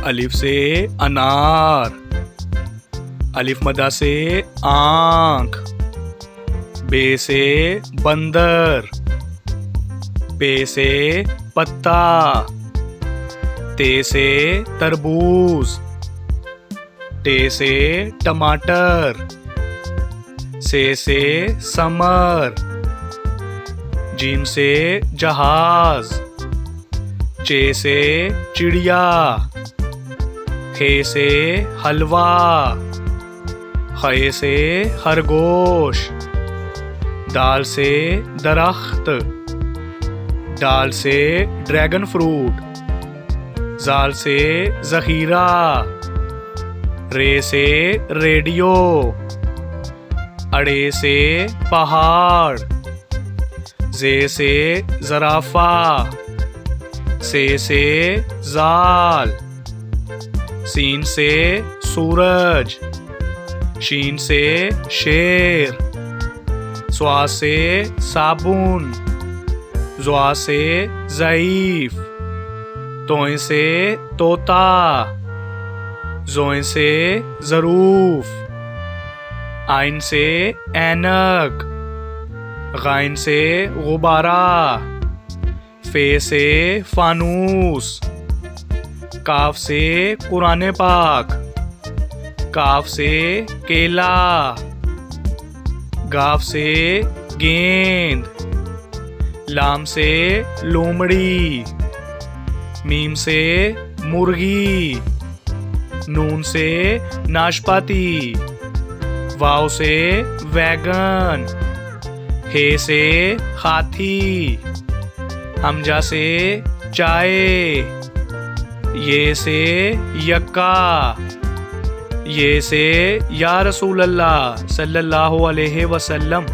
अलिफ से अनार, अलिफ मदा से आँख, बे से बंदर, पे से पत्ता, ते से तरबूज, टे से टमाटर, से समर, जीम से जहाज, चे से चिड़िया, खे से हलवा, खे से खरगोश, दाल से दरख्त, डाल से ड्रैगन फ्रूट, जाल से जखीरा, रे से रेडियो, अड़े से पहाड़, जे से जराफा, से जाल, सीन से सूरज, शीन से शेर, स्वा से साबुन, ज़्वा से ज़ईफ, तोय से तोता, ज़ोय से ज़रूफ, आइन से ऐनक, गाइन से गुब्बारा, फे से फानूस, काफ से कुरान पाक, काफ से केला, गाफ से गेंद, लाम से लोमड़ी, मीम से मुर्गी, नून से नाशपाती, वाव से वैगन, हे से हाथी, हमजा से चाय, ये से यक्का, ये से या रसूल अल्लाह सल्लल्लाहु अलैहि वसल्लम।